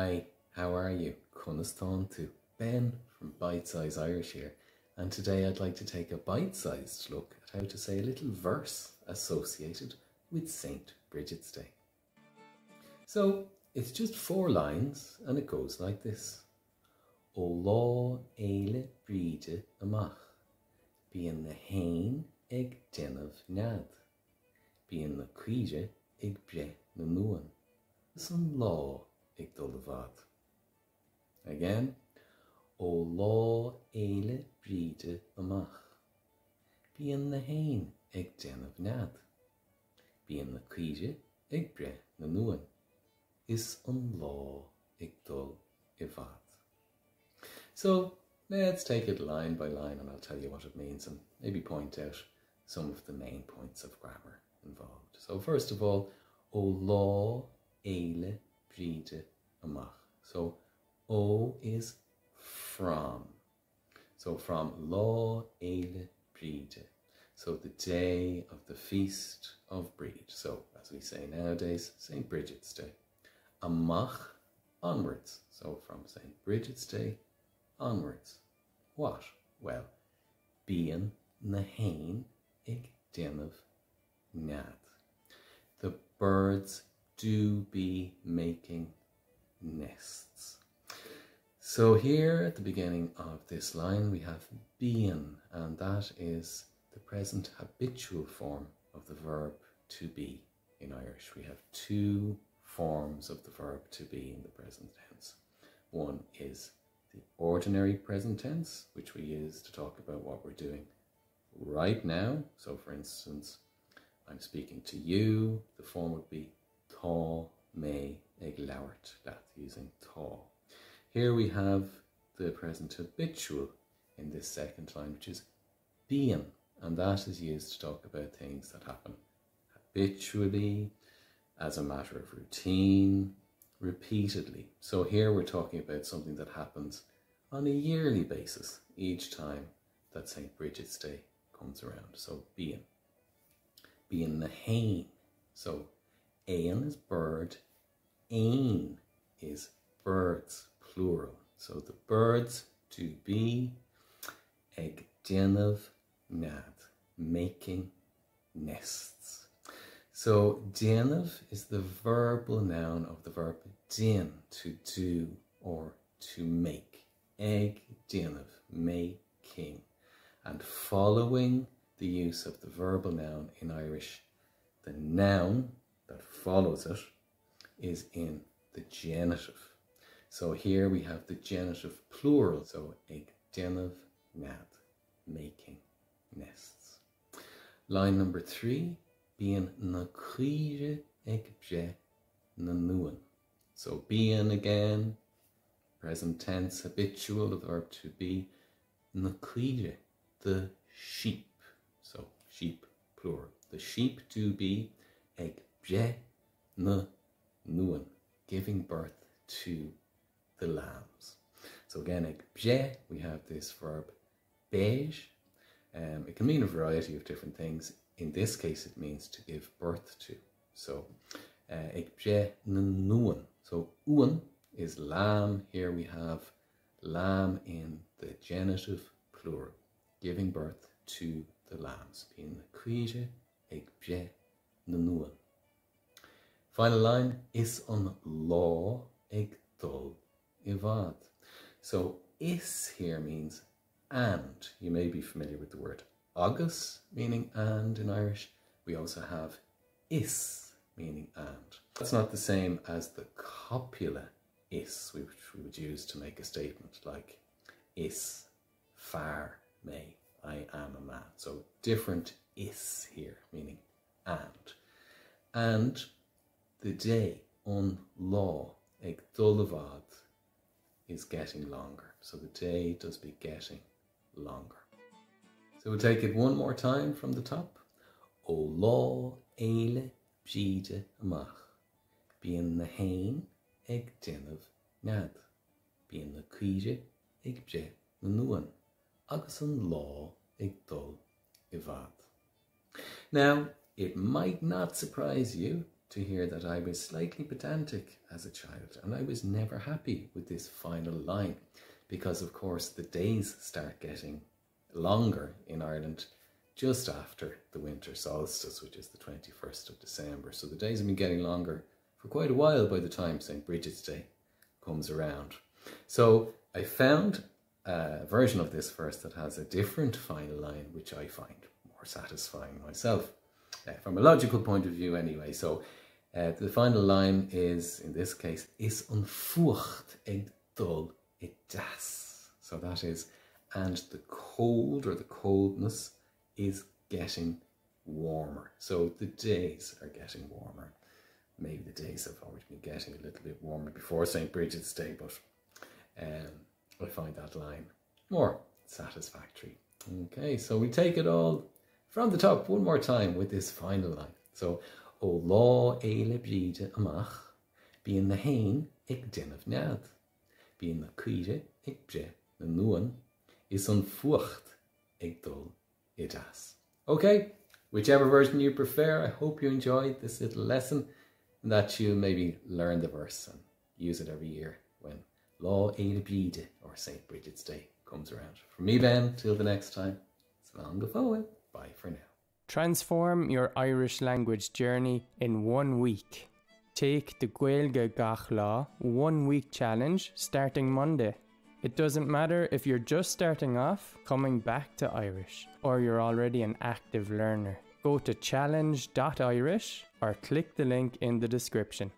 Hi, how are you? Cunaston to Ben from Bite Size Irish here, and today I'd like to take a bite-sized look at how to say a little verse associated with Saint Brigid's Day. So it's just 4 lines and it goes like this. O lá eile bríde amach, bíon na hain ag denmh nead, bíon na cuide ag bre na nuan, san lá ag dul avad. Again, O lá eile bríde amach, bíon na hain ag denmh nead, bíon na cuide ag bre na nuan, is an lá ag dul avad. So let's take it line by line and I'll tell you what it means and maybe point out some of the main points of grammar involved. So first of all, O lá eile bríde amach. So O is from. So from lá eile bríde. So the day of the feast of Brigid. So as we say nowadays, Saint Brigid's Day. Amach, onwards. So from Saint Brigid's Day onwards. What? Well, bíon na hain ag denmh nead. The birds do be making nests. So here at the beginning of this line we have bíon, and that is the present habitual form of the verb to be in Irish. We have 2 forms of the verb to be in the present tense. One is the ordinary present tense, which we use to talk about what we're doing right now. So for instance, I'm speaking to you. The form would be tá mé ag labhairt leat, using tá. Here we have the present habitual in this second line, which is bíon, and that is used to talk about things that happen habitually, as a matter of routine, repeatedly. So here we're talking about something that happens on a yearly basis each time that Saint Brigid's Day comes around. So bíon. Bíon na hain. So éan is bird, ain is birds, plural. So the birds to be ag denmh nead, making nests. So denmh is the verbal noun of the verb din, to do or to make. Ag denmh, making. And following the use of the verbal noun in Irish, the noun that follows it is in the genitive. So here we have the genitive plural, so ag denmh nead, making nests. Line number 3, bíon na cuide ag bre na nuan. So bíon again, present tense, habitual, the verb to be. Na cuide, the sheep. So sheep, plural. The sheep do be ag bre na nuan, giving birth to the lambs. So again, ag bre, we have this verb beige. It can mean a variety of different things. In this case, it means to give birth to. So ag bre na nuan. So uan is lamb. Here we have lamb in the genitive plural, giving birth to the lambs. Bíon na cuide ag bre na nuan. Final line, is an lá ag dul avad. So is here means and. You may be familiar with the word agus, meaning and in Irish. We also have is, meaning and. That's not the same as the copula is, which we would use to make a statement like is far may, I am a man. So different is here, meaning and. And the day on lá ag dul avad is getting longer. So the day does be getting longer. So we'll take it one more time from the top. O lá eile bríde amach, bíon na hain ag denmh nead, bíon na cuide ag bre na nuan, agus an lá ag dul avad. Now, it might not surprise you to hear that I was slightly pedantic as a child, and I was never happy with this final line because, of course, the days start getting longer in Ireland just after the winter solstice, which is the 21st of December. So the days have been getting longer for quite a while by the time Saint Brigid's Day comes around. So I found a version of this verse that has a different final line, which I find more satisfying myself, from a logical point of view anyway. So the final line is, in this case, is an fucht ag dul I das. So that is, and the cold or the coldness is getting warmer. So the days are getting warmer. Maybe the days have already been getting a little bit warmer before Saint Brigid's Day, but I find that line more satisfactory. Okay, so we take it all from the top one more time with this final line. So, O lá éile bríde amach, bíon na hain ag denmh nead, bíon na cuire ag bre na nuan, is an fucht ag dul I das. Okay, whichever version you prefer, I hope you enjoyed this little lesson and that you'll maybe learn the verse and use it every year when Lá éile bríde or Saint Brigid's Day comes around. From me, Ben, till the next time, slán go fóill. Bye for now. Transform your Irish language journey in 1 week. Take the gaeilge gach lá 1 week challenge starting Monday. It doesn't matter if you're just starting off, coming back to Irish, or you're already an active learner. Go to challenge.irish or click the link in the description.